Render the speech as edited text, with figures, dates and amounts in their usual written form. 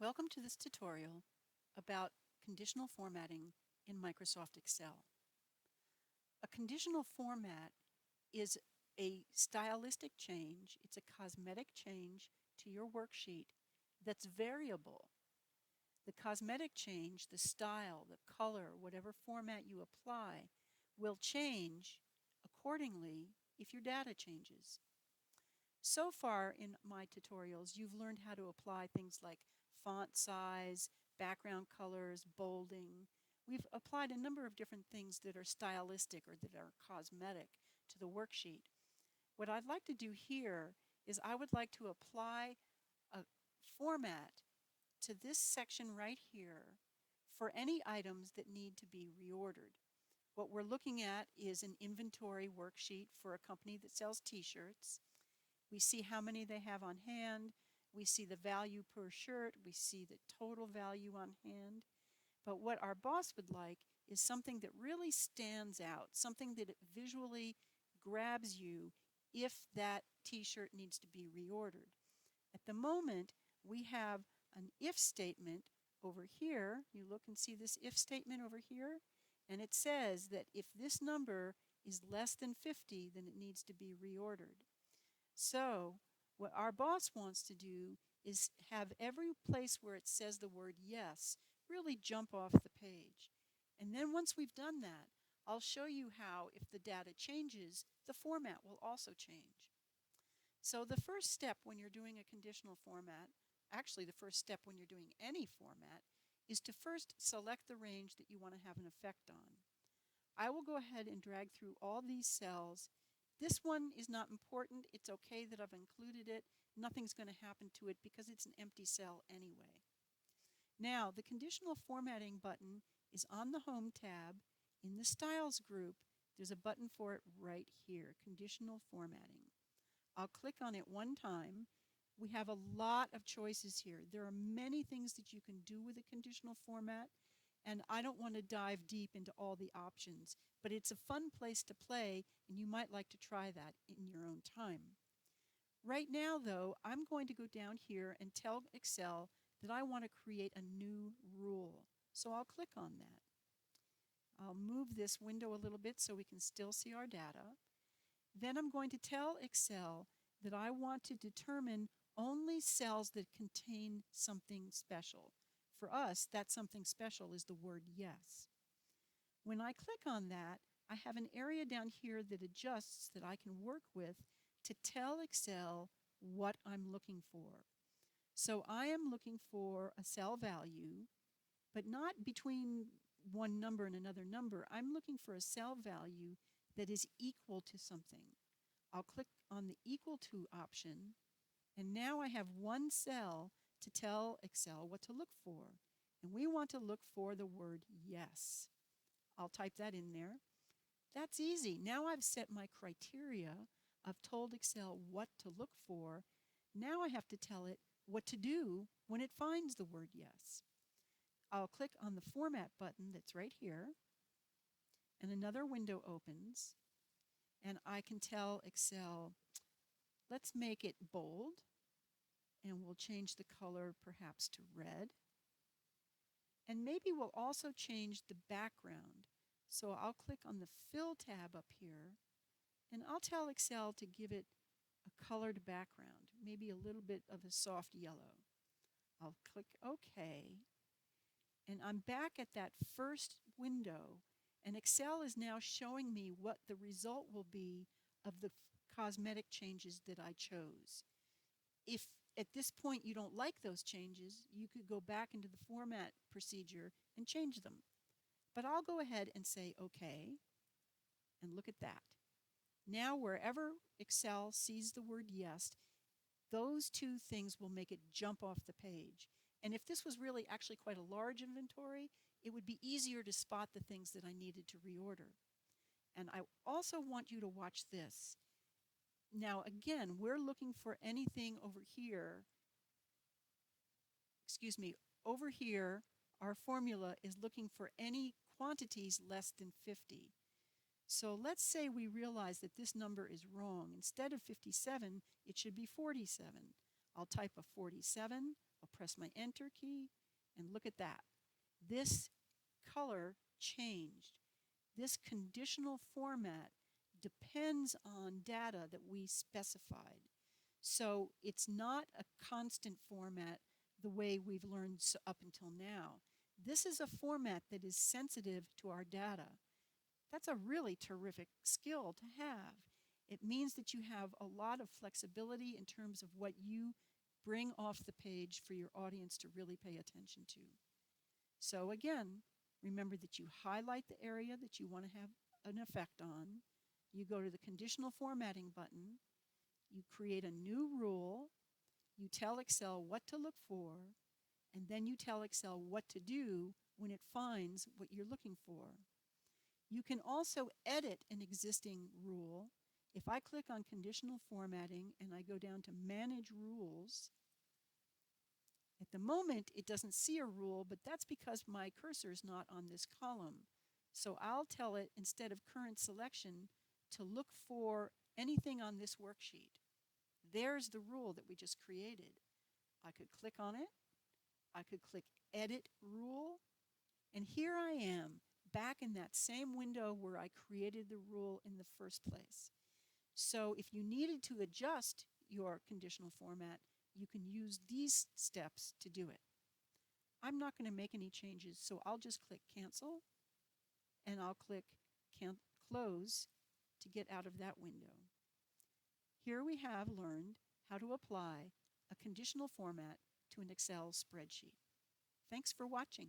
Welcome to this tutorial about conditional formatting in Microsoft Excel. A conditional format is a stylistic change, it's a cosmetic change to your worksheet that's variable. The cosmetic change, the style, the color, whatever format you apply, will change accordingly if your data changes. So far in my tutorials, you've learned how to apply things like font size, background colors, bolding. We've applied a number of different things that are stylistic or that are cosmetic to the worksheet. What I'd like to do here is I would like to apply a format to this section right here for any items that need to be reordered. What we're looking at is an inventory worksheet for a company that sells t-shirts. We see how many they have on hand. We see the value per shirt. We see the total value on hand. But what our boss would like is something that really stands out, something that visually grabs you if that t-shirt needs to be reordered. At the moment, we have an if statement over here. You look and see this if statement over here, and it says that if this number is less than 50, then it needs to be reordered. So what our boss wants to do is have every place where it says the word yes really jump off the page. And then once we've done that, I'll show you how if the data changes, the format will also change. So the first step when you're doing a conditional format, actually the first step when you're doing any format, is to first select the range that you want to have an effect on. I will go ahead and drag through all these cells. This one is not important. It's okay that I've included it. Nothing's going to happen to it because it's an empty cell anyway. Now, the conditional formatting button is on the Home tab. In the Styles group, there's a button for it right here, Conditional Formatting. I'll click on it one time. We have a lot of choices here. There are many things that you can do with a conditional format, and I don't want to dive deep into all the options, but it's a fun place to play, and you might like to try that in your own time. Right now, though, I'm going to go down here and tell Excel that I want to create a new rule. So I'll click on that. I'll move this window a little bit so we can still see our data. Then I'm going to tell Excel that I want to determine only cells that contain something special. For us, that something special is the word yes. When I click on that, I have an area down here that adjusts that I can work with to tell Excel what I'm looking for. So I am looking for a cell value, but not between one number and another number. I'm looking for a cell value that is equal to something. I'll click on the equal to option, and now I have one cell to tell Excel what to look for. And we want to look for the word yes. I'll type that in there. That's easy. Now I've set my criteria. I've told Excel what to look for. Now I have to tell it what to do when it finds the word yes. I'll click on the Format button that's right here, and another window opens, and I can tell Excel, let's make it bold, and we'll change the color perhaps to red. And maybe we'll also change the background. So I'll click on the Fill tab up here, and I'll tell Excel to give it a colored background, maybe a little bit of a soft yellow. I'll click OK, and I'm back at that first window, and Excel is now showing me what the result will be of the cosmetic changes that I chose. If at this point you don't like those changes, you could go back into the format procedure and change them. But I'll go ahead and say OK, and look at that. Now wherever Excel sees the word yes, those two things will make it jump off the page. And if this was really actually quite a large inventory, it would be easier to spot the things that I needed to reorder. And I also want you to watch this. Now again, we're looking for anything over here. Over here, our formula is looking for any quantities less than 50. So let's say we realize that this number is wrong. Instead of 57, it should be 47. I'll type a 47, I'll press my enter key, and look at that. This color changed. This conditional format depends on data that we specified. So it's not a constant format the way we've learned up until now. This is a format that is sensitive to our data. That's a really terrific skill to have. It means that you have a lot of flexibility in terms of what you bring off the page for your audience to really pay attention to. So again, remember that you highlight the area that you want to have an effect on. You go to the conditional formatting button. You create a new rule. You tell Excel what to look for. And then you tell Excel what to do when it finds what you're looking for. You can also edit an existing rule. If I click on conditional formatting and I go down to manage rules, at the moment it doesn't see a rule, but that's because my cursor is not on this column. So I'll tell it, instead of current selection, to look for anything on this worksheet. There's the rule that we just created. I could click on it. I could click edit rule. And here I am back in that same window where I created the rule in the first place. So if you needed to adjust your conditional format, you can use these steps to do it. I'm not going to make any changes, so I'll just click cancel and I'll click close to get out of that window. Here we have learned how to apply a conditional format to an Excel spreadsheet. Thanks for watching.